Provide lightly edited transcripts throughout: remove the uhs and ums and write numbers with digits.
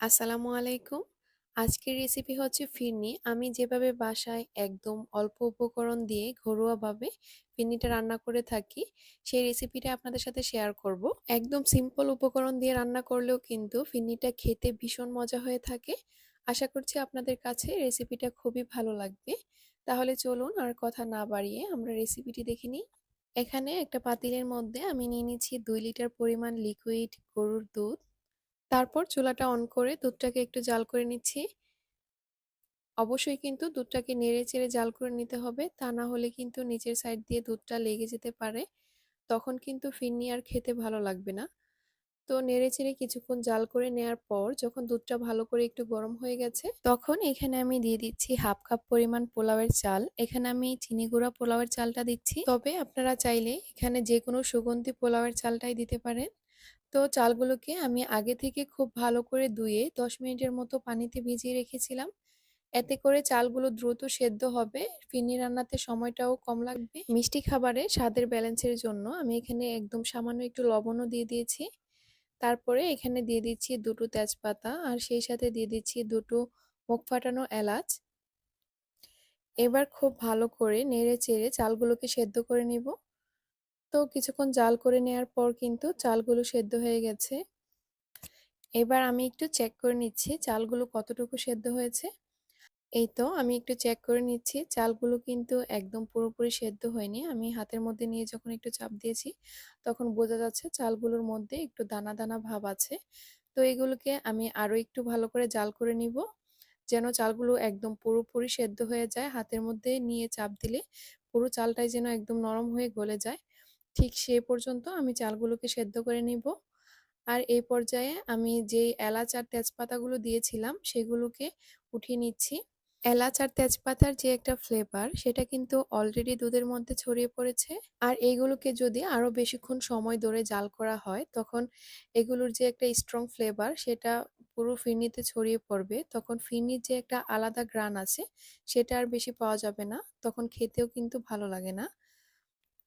আসসালামু আলাইকুম। আজকের রেসিপি হচ্ছে ফিরনি। আমি যেভাবে বাসায় একদম অল্প উপকরণ দিয়ে ঘরোয়াভাবে ফিরনিটা রান্না করে থাকি, সেই রেসিপিটা আপনাদের সাথে শেয়ার করব। একদম সিম্পল উপকরণ দিয়ে রান্না করলেও কিন্তু ফিরনিটা খেতে ভীষণ মজা হয়ে থাকে। আশা করছি আপনাদের কাছে রেসিপিটা খুবই ভালো লাগবে। তাহলে চলুন আর কথা না বাড়িয়ে আমরা রেসিপিটি দেখে নিই। এখানে একটা পাতিলের মধ্যে আমি নিয়ে নিচ্ছি 2 লিটার পরিমাণ লিকুইড গরুর দুধ। তারপর চুলাটা অন করে দুধটাকে একটু জাল করে নিচ্ছি। অবশ্যই কিন্তু দুধটাকে নেড়ে চেড়ে জাল করে নিতে হবে, তা না হলে কিন্তু নিচের সাইড দিয়ে দুধটা লেগে যেতে পারে, তখন কিন্তু ফিরনি আর খেতে ভালো লাগবে না। তো নেড়ে চেড়ে কিছুক্ষণ জাল করে নেওয়ার পর যখন দুধটা ভালো করে একটু গরম হয়ে গেছে, তখন এখানে আমি দিয়ে দিচ্ছি হাফ কাপ পরিমাণ পোলাওয়ের চাল। এখানে আমি চিনি গুঁড়া পোলাওয়ের চালটা দিচ্ছি, তবে আপনারা চাইলে এখানে যে কোনো সুগন্ধি পোলাওয়ের চালটাই দিতে পারেন। তো চালগুলোকে আমি আগে থেকে খুব ভালো করে ধুয়ে 10 মিনিটের মতো পানিতে ভিজিয়ে রেখেছিলাম। এতে করে চালগুলো দ্রুত সেদ্ধ হবে, ফিরনি রান্নাতে সময়টাও কম লাগবে। মিষ্টি খাবারে স্বাদের ব্যালেন্সের জন্য আমি এখানে একদম সামান্য একটু লবণও দিয়ে দিয়েছি। তারপরে এখানে দিয়ে দিচ্ছি দুটো তেজপাতা আর সেই সাথে দিয়ে দিচ্ছি দুটো মুখ ফাটানো এলাচ। এবার খুব ভালো করে নেড়ে চেড়ে চালগুলোকে সেদ্ধ করে নিব। তো কিছুক্ষণ জাল করে নেওয়ার পর কিন্তু চালগুলো সেদ্ধ হয়ে গেছে। এবার আমি একটু চেক করে নিচ্ছি চালগুলো কতটুকু সেদ্ধ হয়েছে। এই তো আমি একটু চেক করে নিচ্ছি, চালগুলো কিন্তু একদম পুরোপুরি সেদ্ধ হয়নি। আমি হাতের মধ্যে নিয়ে যখন একটু চাপ দিয়েছি, তখন বোঝা যাচ্ছে চালগুলোর মধ্যে একটু দানা দানা ভাব আছে। তো এগুলোকে আমি আরো একটু ভালো করে জাল করে নিব, যেন চালগুলো একদম পুরোপুরি সেদ্ধ হয়ে যায়। হাতের মধ্যে নিয়ে চাপ দিলে পুরো চালটাই যেন একদম নরম হয়ে গলে যায়, ঠিক সেই পর্যন্ত আমি চালগুলোকে সেদ্ধ করে নিব। আর এই পর্যায়ে আমি যেই এলাচ আর তেজপাতাগুলো দিয়েছিলাম সেগুলোকে উঠিয়ে নিচ্ছি। এলাচ আর তেজপাতার যে একটা ফ্লেভার, সেটা কিন্তু অলরেডি দুধের মধ্যে ছড়িয়ে পড়েছে। আর এইগুলোকে যদি আরো বেশিক্ষণ সময় ধরে জাল করা হয়, তখন এগুলোর যে একটা স্ট্রং ফ্লেভার সেটা পুরো ফিরনিতে ছড়িয়ে পড়বে। তখন ফিরনির যে একটা আলাদা গ্রান আছে, সেটা আর বেশি পাওয়া যাবে না, তখন খেতেও কিন্তু ভালো লাগে না।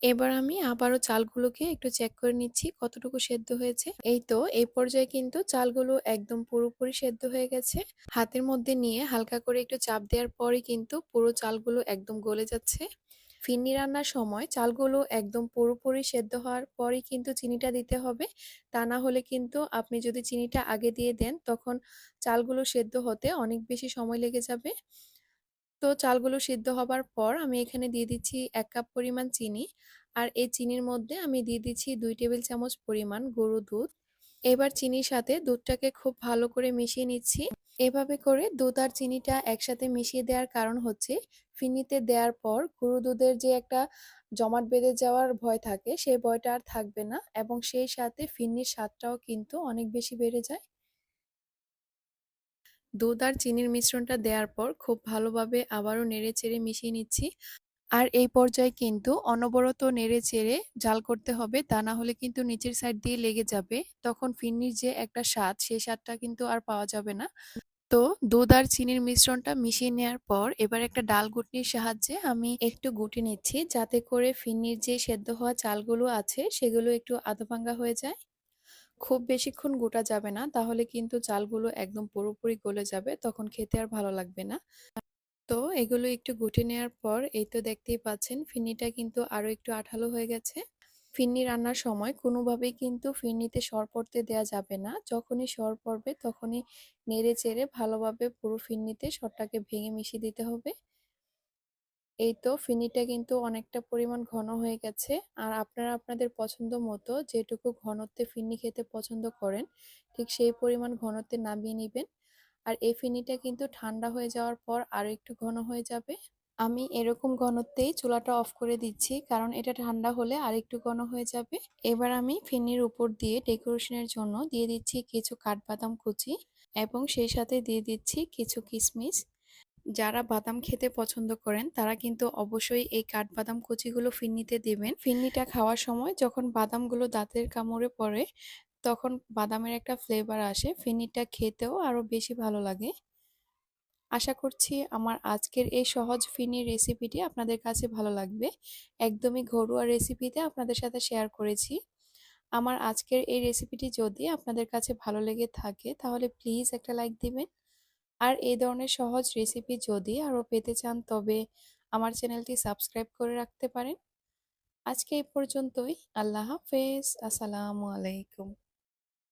এবার আমি আবারও চালগুলোকে একটু চেক করে নিচ্ছি কতটুকু সেদ্ধ হয়েছে। এই তো এই পর্যায়ে কিন্তু চালগুলো একদম পুরোপুরি সেদ্ধ হয়ে গেছে। হাতের মধ্যে নিয়ে হালকা করে একটু চাপ দেওয়ার পরই কিন্তু পুরো চালগুলো একদম গলে যাচ্ছে। ফিরনি রান্নার সময় চালগুলো একদম পুরোপুরি সেদ্ধ হওয়ার পরই কিন্তু চিনিটা দিতে হবে, তা না হলে কিন্তু আপনি যদি চিনিটা আগে দিয়ে দেন, তখন চালগুলো সেদ্ধ হতে অনেক বেশি সময় লেগে যাবে। তো চালগুলো সিদ্ধ হবার পর আমি এখানে দিয়ে দিচ্ছি 1 কাপ পরিমাণ চিনি। আর এই চিনির মধ্যে আমি দিয়ে দিচ্ছি 2 টেবিল চামচ পরিমাণ গরুর দুধ। এবার চিনির সাথে দুধটাকে খুব ভালো করে মিশিয়ে নিচ্ছি। এভাবে করে দুধ আর চিনিটা একসাথে মিশিয়ে দেওয়ার কারণ হচ্ছে, ফিরনিতে দেওয়ার পর গরুর দুধের যে একটা জমাট বেঁধে যাওয়ার ভয় থাকে, সেই ভয়টা আর থাকবে না, এবং সেই সাথে ফিরনির স্বাদটাও কিন্তু অনেক বেশি বেড়ে যায়। দুধ আর চিনির মিশ্রণটা দেওয়ার পর খুব ভালোভাবে আবারও নেড়েচেড়ে মিশিয়ে নিচ্ছি। আর এই পর্যায়ে কিন্তু অনবরত নেড়ে চেড়ে জাল করতে হবে, তা না হলে কিন্তু নিচের সাইড দিয়ে লেগে যাবে। তখন ফিরনির যে একটা স্বাদ, সেই স্বাদটা কিন্তু আর পাওয়া যাবে না। তো দুধ আর চিনির মিশ্রণটা মিশিয়ে নেওয়ার পর এবার একটা ডাল ঘুটনির সাহায্যে আমি একটু গুটে নিচ্ছি, যাতে করে ফিরনির যে সেদ্ধ হওয়া চালগুলো আছে সেগুলো একটু আধা ভাঙ্গা হয়ে যায়। খুব বেশিক্ষণ গোটা যাবে না, তাহলে কিন্তু চালগুলো একদম পুরোপুরি গলে যাবে, তখন খেতে আর ভালো লাগবে না। তো এগুলো একটু গুটে নেওয়ার পর এই তো দেখতেই পাচ্ছেন ফিরনিটা কিন্তু আরো একটু আঠালো হয়ে গেছে। ফিরনি রান্নার সময় কোনোভাবেই কিন্তু ফিরনিতে সর পড়তে দেওয়া যাবে না। যখনই সর পড়বে তখনই নেড়ে চেড়ে ভালোভাবে পুরো ফিরনিতে সরটাকে ভেঙে মিশিয়ে দিতে হবে। এই তো ফিরনিটা কিন্তু অনেকটা পরিমাণ ঘন হয়ে গেছে। আর আপনারা আপনাদের পছন্দ মতো যেটুকু ঘনত্বে ফিরনি খেতে পছন্দ করেন, ঠিক সেই পরিমাণ ঘনত্বে নামিয়ে নিবেন। আর এই ফিরনিটা কিন্তু ঠান্ডা হয়ে যাওয়ার পর আরো একটু ঘন হয়ে যাবে। আমি এরকম ঘনত্বেই চুলাটা অফ করে দিচ্ছি, কারণ এটা ঠান্ডা হলে আরেকটু ঘন হয়ে যাবে। এবার আমি ফিরনির উপর দিয়ে ডেকোরেশনের জন্য দিয়ে দিচ্ছি কিছু কাঠবাদাম কুচি, এবং সেই সাথে দিয়ে দিচ্ছি কিছু কিশমিশ। যারা বাদাম খেতে পছন্দ করেন তারা কিন্তু অবশ্যই এই কাঠবাদাম কুচিগুলো ফিরনিতে দেবেন। ফিরনিটা খাওয়ার সময় যখন বাদামগুলো দাঁতের কামড়ে পড়ে, তখন বাদামের একটা ফ্লেভার আসে, ফিরনিটা খেতেও আরো বেশি ভালো লাগে। আশা করছি আমার আজকের এই সহজ ফিরনির রেসিপিটি আপনাদের কাছে ভালো লাগবে। একদমই ঘরোয়া রেসিপিতে আপনাদের সাথে শেয়ার করেছি। আমার আজকের এই রেসিপিটি যদি আপনাদের কাছে ভালো লেগে থাকে তাহলে প্লিজ একটা লাইক দিবেন। আর এই ধরনের সহজ রেসিপি যদি আরও পেতে চান তবে আমার চ্যানেলটি সাবস্ক্রাইব করে রাখতে পারেন। আজকে এই পর্যন্তই। আল্লাহ হাফেজ। আসসালামু আলাইকুম।